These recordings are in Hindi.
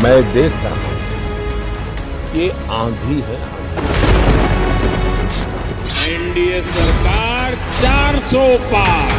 मैं देख रहा हूं ये आंधी है। एनडीए सरकार 400 पार।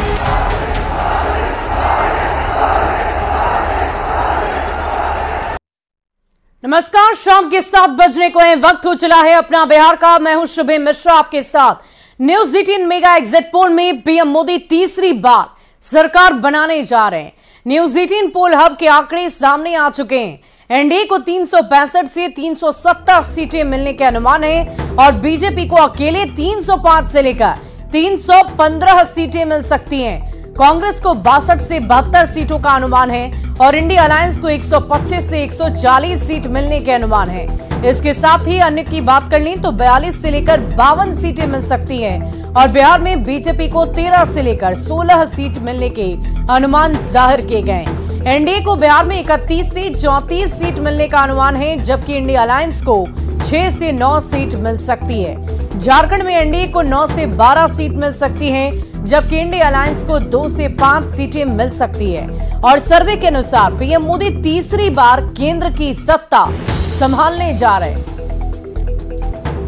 नमस्कार, शाम के 7 बजने को है, वक्त हो चला है अपना बिहार का। मैं हूं शुभे मिश्रा आपके साथ। न्यूज 18 मेगा एग्जिट पोल में पीएम मोदी तीसरी बार सरकार बनाने जा रहे हैं। न्यूज 18 पोल हब के आंकड़े सामने आ चुके हैं। एनडीए को 365 से 370 सीटें मिलने के अनुमान है और बीजेपी को अकेले 305 से लेकर 315 सीटें मिल सकती हैं। कांग्रेस को 62 से 72 सीटों का अनुमान है और इंडिया अलायंस को 125 से 140 सीट मिलने के अनुमान है। इसके साथ ही अन्य की बात कर लें तो 42 से लेकर 52 सीटें मिल सकती हैं और बिहार में बीजेपी को 13 से लेकर 16 सीट मिलने के अनुमान जाहिर किए गए। एनडीए को बिहार में 31 से 34 सीट मिलने का अनुमान है, जबकि इंडिया अलायंस को 6 से 9 सीट मिल सकती है। झारखंड में एनडीए को 9 से 12 सीट मिल सकती हैं, जबकि इंडिया अलायंस को 2 से 5 सीटें मिल सकती है। और सर्वे के अनुसार पीएम मोदी तीसरी बार केंद्र की सत्ता संभालने जा रहे हैं।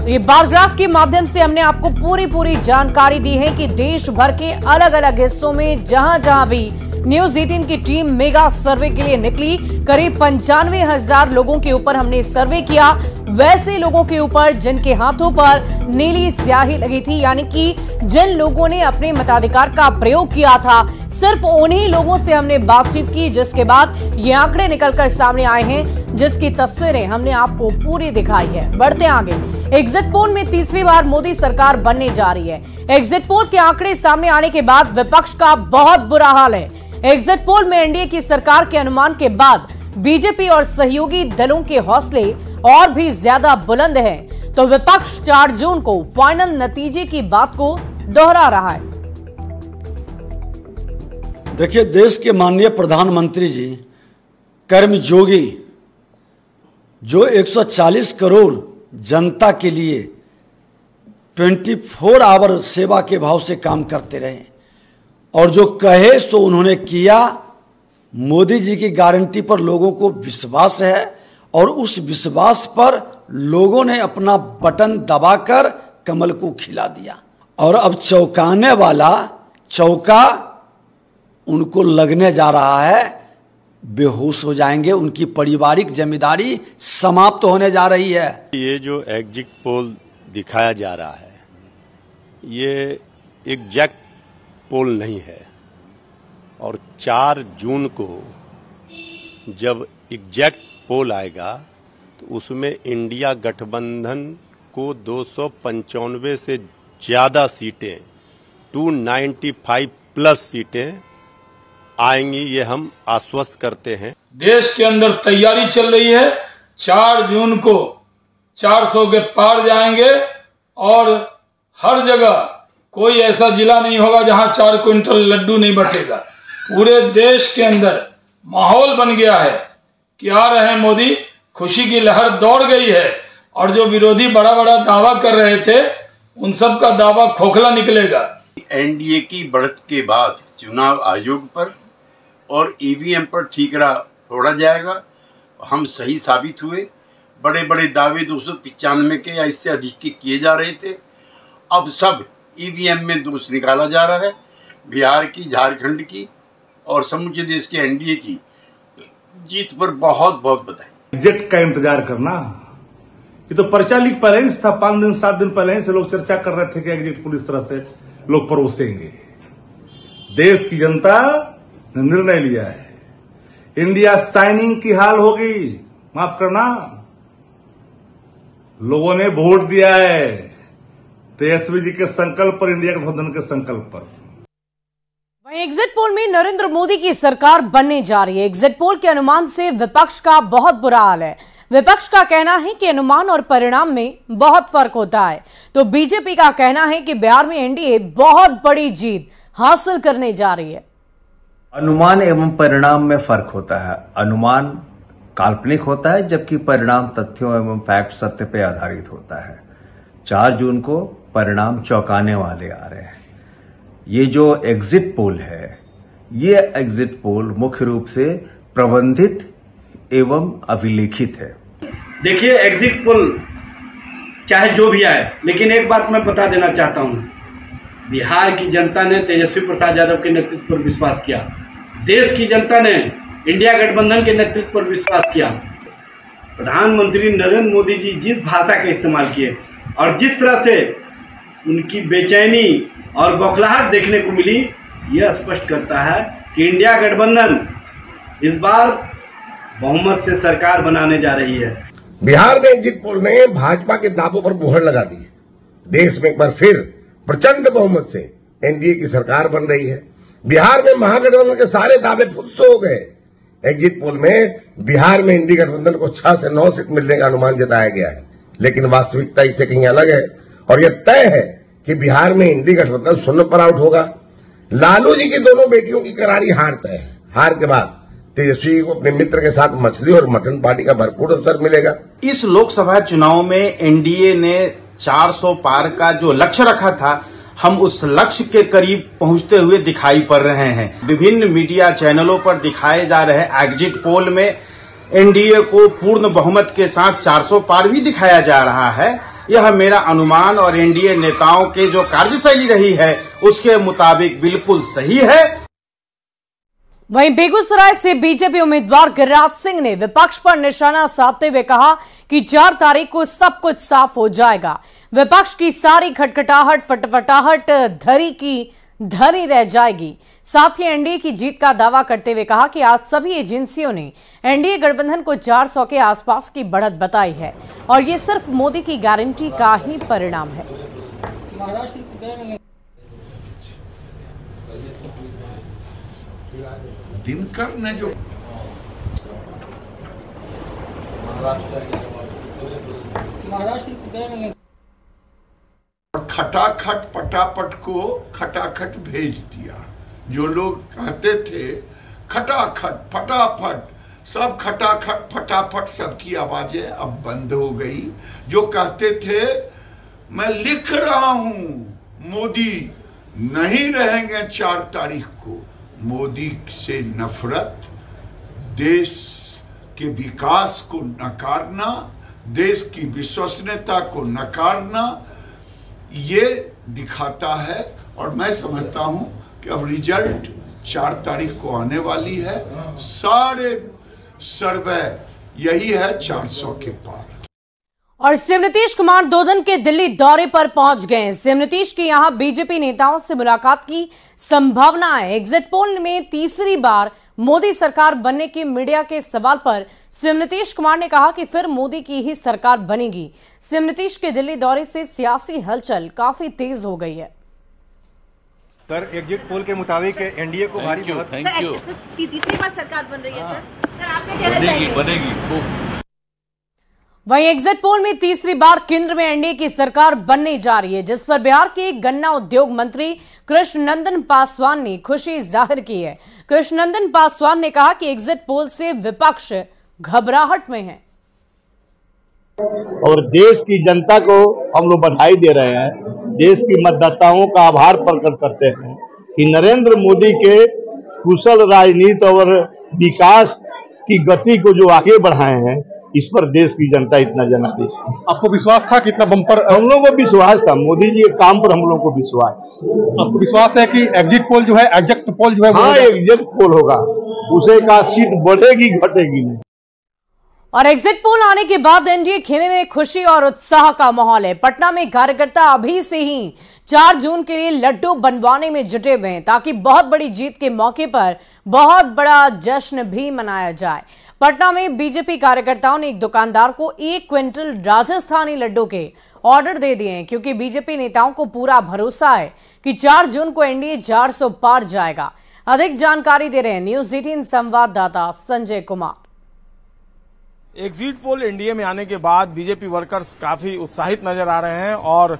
ये बार ग्राफ के माध्यम से हमने आपको पूरी जानकारी दी है कि देश भर के अलग अलग हिस्सों में जहां भी न्यूज 18 की टीम मेगा सर्वे के लिए निकली, करीब 95,000 लोगों के ऊपर हमने सर्वे किया। वैसे लोगों के ऊपर जिनके हाथों पर नीली स्याही लगी थी, यानी कि जिन लोगों ने अपने मताधिकार का प्रयोग किया था, सिर्फ उन्हीं लोगों से हमने बातचीत की, जिसके बाद ये आंकड़े निकलकर सामने आए हैं, जिसकी तस्वीरें हमने आपको पूरी दिखाई है। बढ़ते आगे, एग्जिट पोल में तीसरी बार मोदी सरकार बनने जा रही है। एग्जिट पोल के आंकड़े सामने आने के बाद विपक्ष का बहुत बुरा हाल है। एग्जिट पोल में एनडीए की सरकार के अनुमान के बाद बीजेपी और सहयोगी दलों के हौसले और भी ज्यादा बुलंद हैं, तो विपक्ष 4 जून को फाइनल नतीजे की बात को दोहरा रहा है। देखिए, देश के माननीय प्रधानमंत्री जी कर्मयोगी, जो 140 करोड़ जनता के लिए 24 आवर सेवा के भाव से काम करते रहे और जो कहे सो उन्होंने किया। मोदी जी की गारंटी पर लोगों को विश्वास है और उस विश्वास पर लोगों ने अपना बटन दबाकर कमल को खिला दिया और अब चौंकाने वाला चौका उनको लगने जा रहा है। बेहोश हो जाएंगे, उनकी पारिवारिक जिम्मेदारी समाप्त होने जा रही है। ये जो एग्जिट पोल दिखाया जा रहा है, ये एग्जैक्ट पोल नहीं है और 4 जून को जब एग्जैक्ट पोल आएगा तो उसमें इंडिया गठबंधन को 295 से ज्यादा सीटें, 295 प्लस सीटें आएंगी, ये हम आश्वस्त करते हैं। देश के अंदर तैयारी चल रही है। 4 जून को 400 के पार जाएंगे और हर जगह कोई ऐसा जिला नहीं होगा जहां 4 क्विंटल लड्डू नहीं बटेगा। पूरे देश के अंदर माहौल बन गया है कि आ रहे हैं मोदी, खुशी की लहर दौड़ गई है और जो विरोधी बड़ा बड़ा दावा कर रहे थे उन सब का दावा खोखला निकलेगा। एनडीए की बढ़त के बाद चुनाव आयोग पर और ईवीएम पर ठीकरा फोड़ा जाएगा। हम सही साबित हुए। बड़े बड़े दावे 295 के या इससे अधिक के किए जा रहे थे, अब सब ईवीएम में दोष निकाला जा रहा है। बिहार की, झारखंड की और समूचे देश के एनडीए की जीत पर बहुत बहुत बधाई। एग्जिट का इंतजार करना, ये तो पर्चा लीक पहले ही था। 5 दिन 7 दिन पहले से लोग चर्चा कर रहे थे कि एग्जिट पोल इस तरह से लोग परोसेंगे। देश की जनता ने निर्णय लिया है, इंडिया साइनिंग की हाल होगी। माफ करना, लोगों ने वोट दिया है तेजस्वी जी के संकल्प पर, इंडिया गठबंधन के संकल्प पर। वहीं एग्जिट पोल में नरेंद्र मोदी की सरकार बनने जा रही है। एग्जिट पोल के अनुमान से विपक्ष का बहुत बुरा हाल है। विपक्ष का कहना है कि अनुमान और परिणाम में बहुत फर्क होता है, तो बीजेपी का कहना है कि बिहार में एनडीए बहुत बड़ी जीत हासिल करने जा रही है। अनुमान एवं परिणाम में फर्क होता है। अनुमान काल्पनिक होता है, जबकि परिणाम तथ्यों एवं फैक्ट सत्य पर आधारित होता है। 4 जून को परिणाम चौंकाने वाले आ रहे हैं। ये जो एग्जिट पोल है, ये एग्जिट पोल मुख्य रूप से प्रबंधित एवं अभिलेखित है। देखिए, एग्जिट पोल चाहे जो भी आए, लेकिन एक बात मैं बता देना चाहता हूँ, बिहार की जनता ने तेजस्वी प्रसाद यादव के नेतृत्व पर विश्वास किया। देश की जनता ने इंडिया गठबंधन के नेतृत्व पर विश्वास किया। प्रधानमंत्री नरेंद्र मोदी जी जिस भाषा का इस्तेमाल किए और जिस तरह से उनकी बेचैनी और बौखलाहट देखने को मिली, यह स्पष्ट करता है कि इंडिया गठबंधन इस बार बहुमत से सरकार बनाने जा रही है। बिहार में एग्जिट पोल ने भाजपा के दावों पर मुहर लगा दी। देश में एक बार फिर प्रचंड बहुमत से एनडीए की सरकार बन रही है। बिहार में महागठबंधन के सारे दावे फुस हो गए। एग्जिट पोल में बिहार में इंडी गठबंधन को 6 से 9 सीट मिलने का अनुमान जताया गया है, लेकिन वास्तविकता इससे कहीं अलग है और यह तय है कि बिहार में इंडी गठबंधन 0 पर आउट होगा। लालू जी की दोनों बेटियों की करारी हार तय है। हार के बाद तेजस्वी को अपने मित्र के साथ मछली और मटन पार्टी का भरपूर अवसर मिलेगा। इस लोकसभा चुनाव में एनडीए ने 400 पार का जो लक्ष्य रखा था, हम उस लक्ष्य के करीब पहुंचते हुए दिखाई पड़ रहे हैं। विभिन्न मीडिया चैनलों पर दिखाए जा रहे एग्जिट पोल में एनडीए को पूर्ण बहुमत के साथ 400 पार भी दिखाया जा रहा है। यह मेरा अनुमान और एनडीए नेताओं के जो कार्यशैली रही है उसके मुताबिक बिल्कुल सही है। वहीं बेगूसराय से बीजेपी उम्मीदवार गिरिराज सिंह ने विपक्ष पर निशाना साधते हुए कहा कि 4 तारीख को सब कुछ साफ हो जाएगा। विपक्ष की सारी खटखटाहट फटफटाहट धरी की धरी रह जाएगी। साथ ही एनडीए की जीत का दावा करते हुए कहा कि आज सभी एजेंसियों ने एनडीए गठबंधन को 400 के आसपास की बढ़त बताई है और ये सिर्फ मोदी की गारंटी का ही परिणाम है। दिनकर ने जो और खटाखट पटापट को खटाखट भेज दिया। जो लोग कहते थे खटाखट फटाफट, सब खटाखट फटाफट सबकी आवाजें अब बंद हो गई। जो कहते थे मैं लिख रहा हूं, मोदी नहीं रहेंगे 4 तारीख को, मोदी से नफरत, देश के विकास को नकारना, देश की विश्वसनीयता को नकारना, ये दिखाता है। और मैं समझता हूं कि अब रिजल्ट 4 तारीख को आने वाली है। सारे सर्वे यही है 400 के पार। और सीएम नीतीश कुमार 2 दिन के दिल्ली दौरे पर पहुंच गए। सीएम नीतीश की यहां बीजेपी नेताओं से मुलाकात की संभावना है। एग्जिट पोल में तीसरी बार मोदी सरकार बनने के मीडिया के सवाल पर सीएम नीतीश कुमार ने कहा कि फिर मोदी की ही सरकार बनेगी। सीएम नीतीश के दिल्ली दौरे से सियासी हलचल काफी तेज हो गई है। सर, एग्जिट पोल के मुताबिक एनडीए को भारी तीसरी बार सरकार बन रही है सर, आपका बनेगी। वहीं एग्जिट पोल में तीसरी बार केंद्र में एनडीए की सरकार बनने जा रही है, जिस पर बिहार के गन्ना उद्योग मंत्री कृष्णनंदन पासवान ने खुशी जाहिर की है। कृष्णनंदन पासवान ने कहा कि एग्जिट पोल से विपक्ष घबराहट में है और देश की जनता को हम लोग बधाई दे रहे हैं, देश की मतदाताओं का आभार प्रकट करते हैं कि नरेंद्र मोदी के कुशल राजनीति और विकास की गति को जो आगे बढ़ाए हैं, इस पर देश की जनता इतना जनादेश। आपको विश्वास था कि इतना बम्पर? हम लोगों को विश्वास था, मोदी जी के काम पर हम लोगों को विश्वास। आपको विश्वास है कि एग्जिट पोल जो है, एग्जैक्ट पोल जो है, हाँ एग्जिट पोल होगा, उसे का सीट बढ़ेगी घटेगी नहीं। और एग्जिट पोल आने के बाद एनडीए खेमे में खुशी और उत्साह का माहौल है। पटना में कार्यकर्ता अभी से ही 4 जून के लिए लड्डू बनवाने में जुटे हुए हैं, ताकि बहुत बड़ी जीत के मौके पर बहुत बड़ा जश्न भी मनाया जाए। पटना में बीजेपी कार्यकर्ताओं ने एक दुकानदार को 1 क्विंटल राजस्थानी लड्डू के ऑर्डर दे दिए हैं, क्योंकि बीजेपी नेताओं को पूरा भरोसा है कि 4 जून को एनडीए 400 पार जाएगा। अधिक जानकारी दे रहे हैं न्यूज 18 संवाददाता Sanjay Kumar. Exit poll NDA में आने के बाद बीजेपी वर्कर्स काफी उत्साहित नजर आ रहे हैं और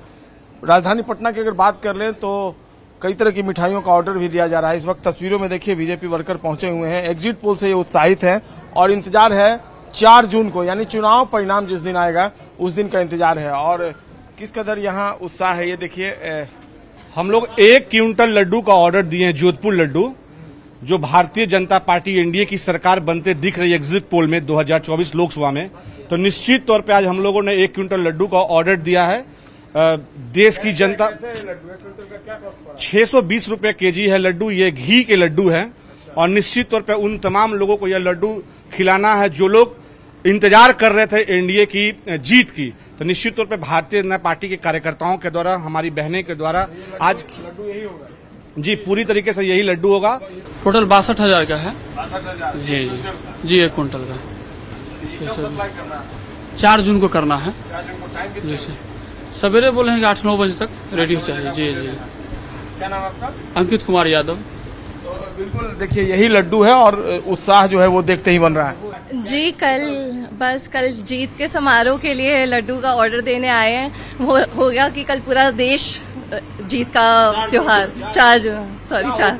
राजधानी पटना की अगर बात कर लें तो कई तरह की मिठाइयों का ऑर्डर भी दिया जा रहा है। इस वक्त तस्वीरों में देखिए बीजेपी वर्कर पहुंचे हुए हैं। एग्जिट पोल से ये उत्साहित हैं और इंतजार है 4 जून को, यानी चुनाव परिणाम जिस दिन आएगा उस दिन का इंतजार है। और किस कदर यहाँ उत्साह है ये देखिए। हम लोग 1 क्विंटल लड्डू का ऑर्डर दिए हैं, जोधपुर लड्डू, जो भारतीय जनता पार्टी एनडीए की सरकार बनते दिख रही है एग्जिट पोल में 2024 लोकसभा में, तो निश्चित तौर पे आज हम लोगों ने 1 क्विंटल लड्डू का ऑर्डर दिया है। देश की जनता 620 रुपए केजी है लड्डू, ये घी के लड्डू है और निश्चित तौर पे उन तमाम लोगों को यह लड्डू खिलाना है जो लोग इंतजार कर रहे थे एनडीए की जीत की। तो निश्चित तौर पे भारतीय जनता पार्टी के कार्यकर्ताओं के द्वारा, हमारी बहनें के द्वारा आज लड्डू यही होगा जी, पूरी तरीके से यही लड्डू होगा। टोटल 62,000 का है। 62,000 जी 1 क्विंटल का 4 जून को करना है। जी सर, सवेरे बोले हैं कि 8-9 बजे तक रेडी चाहिए। जी जी। क्या नाम आपका? अंकित कुमार यादव। तो बिल्कुल देखिए यही लड्डू है और उत्साह जो है वो देखते ही बन रहा है। जी कल जीत के समारोह के लिए लड्डू का ऑर्डर देने आए हैं। वो होगा कि कल पूरा देश जीत का त्योहार 4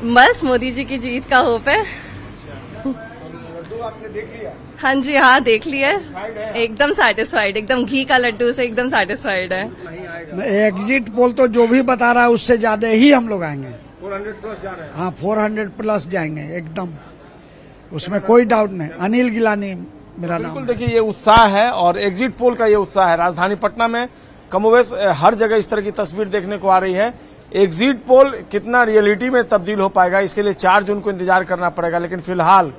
बस मोदी जी की जीत का होप है। लड्डू आपने देख लिया? हाँ जी, हाँ देख लिया, एकदम सेटिस्फाइड, एकदम घी का लड्डू से एकदम सेटिस्फाइड है। एग्जिट पोल तो जो भी बता रहा है उससे ज्यादा ही हम लोग आएंगे। 400 प्लस जा रहे हैं। हाँ 400 प्लस जाएंगे एकदम, उसमें कोई डाउट नहीं। अनिल गिलानी मेरा नाम। बिल्कुल देखिए ये उत्साह है और एग्जिट पोल का ये उत्साह है। राजधानी पटना में कमोवेश हर जगह इस तरह की तस्वीर देखने को आ रही है। एग्जिट पोल कितना रियलिटी में तब्दील हो पाएगा इसके लिए 4 जून को इंतजार करना पड़ेगा, लेकिन फिलहाल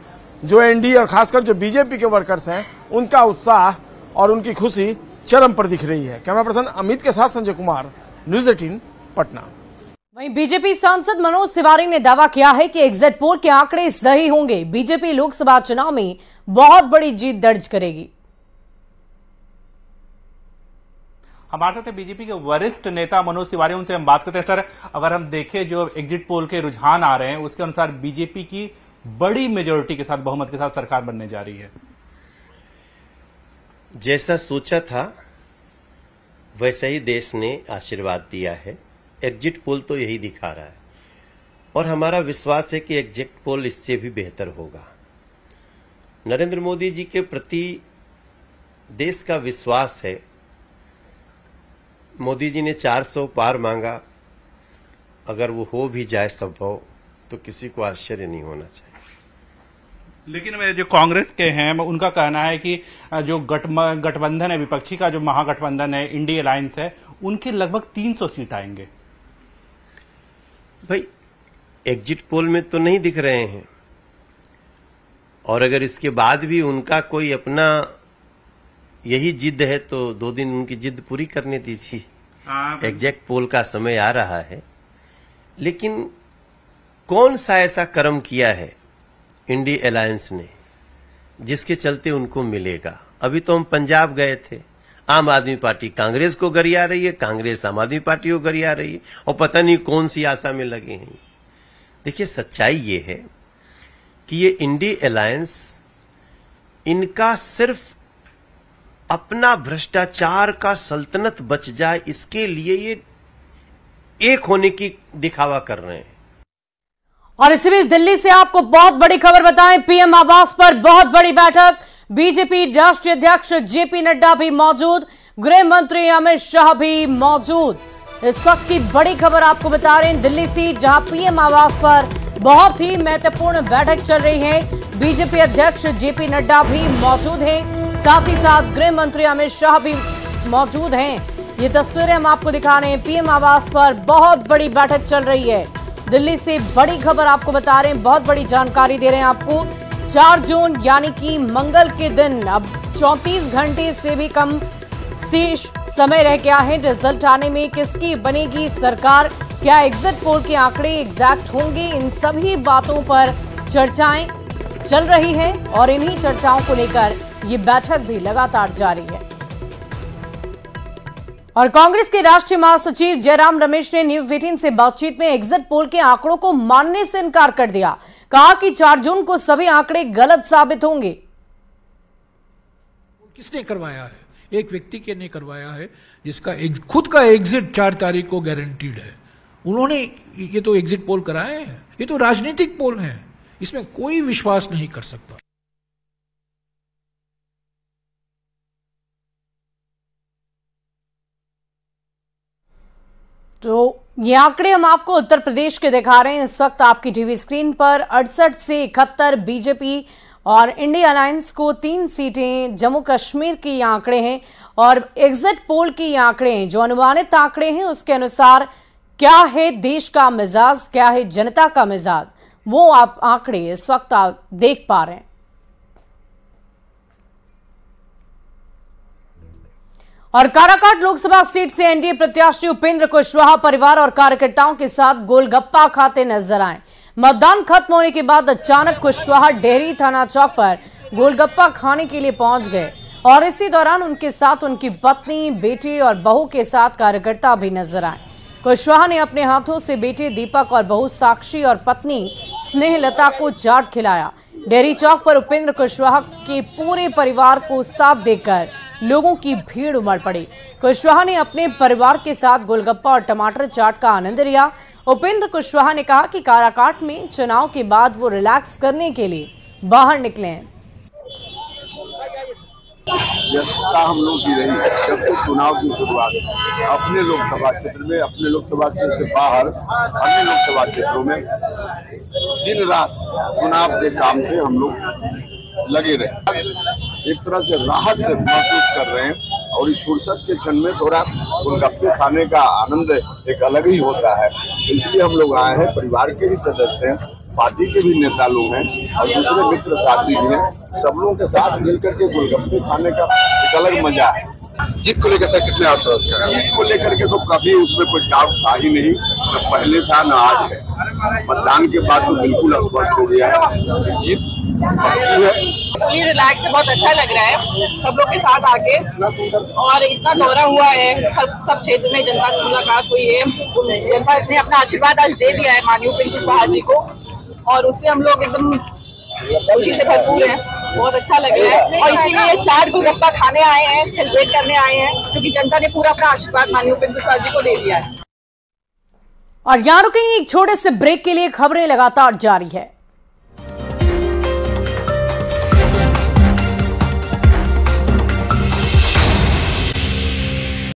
जो एनडीए और खासकर जो बीजेपी के वर्कर्स हैं उनका उत्साह और उनकी खुशी चरम पर दिख रही है। कैमरा पर्सन अमित के साथ संजय कुमार, न्यूज़ 18 पटना। वहीं बीजेपी सांसद मनोज तिवारी ने दावा किया है कि एग्जिट पोल के आंकड़े सही होंगे, बीजेपी लोकसभा चुनाव में बहुत बड़ी जीत दर्ज करेगी। हमारे साथ बीजेपी के वरिष्ठ नेता मनोज तिवारी, उनसे हम बात करते हैं। सर, अगर हम देखें जो एग्जिट पोल के रुझान आ रहे हैं उसके अनुसार बीजेपी की बड़ी मेजोरिटी के साथ, बहुमत के साथ सरकार बनने जा रही है। जैसा सोचा था वैसा ही देश ने आशीर्वाद दिया है। एग्जिट पोल तो यही दिखा रहा है और हमारा विश्वास है कि एग्जिट पोल इससे भी बेहतर होगा। नरेंद्र मोदी जी के प्रति देश का विश्वास है। मोदी जी ने 400 पार मांगा, अगर वो हो भी जाए संभव तो किसी को आश्चर्य नहीं होना चाहिए। लेकिन जो कांग्रेस के हैं उनका कहना है कि जो गठबंधन है, विपक्षी का जो महागठबंधन है, इंडिया अलायंस है, उनके लगभग 300 सीट आएंगे। भाई एग्जिट पोल में तो नहीं दिख रहे हैं और अगर इसके बाद भी उनका कोई अपना यही जिद है तो 2 दिन उनकी जिद पूरी करने दीजिए। एग्जिट पोल का समय आ रहा है, लेकिन कौन सा ऐसा कर्म किया है इंडिया अलायंस ने जिसके चलते उनको मिलेगा। अभी तो हम पंजाब गए थे, आम आदमी पार्टी कांग्रेस को गरिया रही है, कांग्रेस आम आदमी पार्टी को गरिया रही है और पता नहीं कौन सी आशा में लगे हैं। देखिए सच्चाई ये है कि ये इंडिया अलायंस, इनका सिर्फ अपना भ्रष्टाचार का सल्तनत बच जाए इसके लिए ये एक होने की दिखावा कर रहे हैं। और इसी बीच दिल्ली से आपको बहुत बड़ी खबर बताएं, पीएम आवास पर बहुत बड़ी बैठक, बीजेपी राष्ट्रीय अध्यक्ष जेपी नड्डा भी मौजूद, गृह मंत्री अमित शाह भी मौजूद। इस वक्त की बड़ी खबर आपको बता रहे हैं दिल्ली से, जहां पीएम आवास पर बहुत ही महत्वपूर्ण बैठक चल रही है। बीजेपी अध्यक्ष जेपी नड्डा भी मौजूद हैं, साथ ही साथ गृह मंत्री अमित शाह भी मौजूद हैं। ये तस्वीरें हम आपको दिखा रहे हैं, पीएम आवास पर बहुत बड़ी बैठक चल रही है। दिल्ली से बड़ी खबर आपको बता रहे हैं, बहुत बड़ी जानकारी दे रहे हैं आपको। 4 जून यानी कि मंगल के दिन अब 34 घंटे से भी कम शेष समय रह गया है रिजल्ट आने में। किसकी बनेगी सरकार, क्या एग्जिट पोल के आंकड़े एग्जैक्ट होंगे, इन सभी बातों पर चर्चाएं चल रही हैं और इन्हीं चर्चाओं को लेकर ये बैठक भी लगातार जारी है। और कांग्रेस के राष्ट्रीय महासचिव जयराम रमेश ने न्यूज 18 से बातचीत में एग्जिट पोल के आंकड़ों को मानने से इनकार कर दिया। कहा कि 4 जून को सभी आंकड़े गलत साबित होंगे। किसने करवाया है? एक व्यक्ति के ने करवाया है जिसका खुद का एग्जिट 4 तारीख को गारंटीड है। उन्होंने ये तो एग्जिट पोल कराए हैं, ये तो राजनीतिक पोल है, इसमें कोई विश्वास नहीं कर सकता। तो ये आंकड़े हम आपको उत्तर प्रदेश के दिखा रहे हैं इस वक्त आपकी टीवी स्क्रीन पर। 68 से 71 बीजेपी और इंडिया अलायंस को 3 सीटें, जम्मू कश्मीर के ये आंकड़े हैं और एग्जिट पोल के ये आंकड़े हैं। जो अनुमानित आंकड़े हैं उसके अनुसार क्या है देश का मिजाज, क्या है जनता का मिजाज, वो आप आंकड़े इस वक्त आप देख पा रहे हैं। और काराकाट लोकसभा सीट से एनडीए प्रत्याशी उपेंद्र कुशवाहा परिवार और कार्यकर्ताओं के साथ गोलगप्पा खाते नजर आए। मतदान खत्म होने के बाद अचानक कुशवाहा डेहरी थाना चौक पर गोलगप्पा खाने के लिए पहुंच गए और इसी दौरान उनके साथ उनकी पत्नी, बेटे और बहू के साथ कार्यकर्ता भी नजर आए। कुशवाहा ने अपने हाथों से बेटे दीपक और बहू साक्षी और पत्नी स्नेहलता को चाट खिलाया। डेहरी चौक पर उपेंद्र कुशवाहा के पूरे परिवार को साथ देकर लोगों की भीड़ उमड़ पड़ी। कुशवाहा ने अपने परिवार के साथ गोलगप्पा और टमाटर चाट का आनंद लिया। उपेंद्र कुशवाहा ने कहा कि काराकाट में चुनाव के बाद वो रिलैक्स करने के लिए बाहर निकले हैं। व्यस्तता हम लोग की रही जब से चुनाव की शुरुआत अपने लोकसभा क्षेत्र में, अपने लोकसभा क्षेत्र से बाहर अन्य लोकसभा क्षेत्रों में दिन रात चुनाव के काम से हम लोग लगे रहे। एक तरह से राहत महसूस कर रहे हैं और इस फुर्सत के क्षण में थोड़ा गोलगप्पे खाने का आनंद एक अलग ही होता है। इसलिए हम लोग आए हैं, परिवार के भी सदस्य हैं, पार्टी के भी नेता लोग हैं और दूसरे मित्र साथी भी हैं। सब लोगों के साथ मिलकर के गोलगप्पे खाने का एक अलग मजा है। जीत को लेकर सर कितने आश्वस्त हैं? जीत को लेकर के तो कभी उसमें कोई डाउट था ही नहीं, न पहले था न आज है। मतदान के बाद तो बिल्कुल स्पष्ट हो गया है कि जीत पक्की है। फुली रिलैक्स है, बहुत अच्छा लग रहा है सब लोग के साथ आके। और इतना दौरा हुआ है सब क्षेत्र में, जनता से मुलाकात हुई है, जनता ने अपना आशीर्वाद आज दे दिया है माननीय उपेंद्र कुशवाहा जी को और उससे हम लोग एकदम खुशी से भरपूर हैं। बहुत अच्छा लग रहा है और इसीलिए 4 गोलगप्पा खाने आए हैं, सेलिब्रेट करने आए हैं क्योंकि जनता ने पूरा अपना आशीर्वाद माननीय उपेंद्र कुशवाहा जी को दे दिया है। और यहाँ रुकेंगे एक छोटे से ब्रेक के लिए। खबरें लगातार जारी है।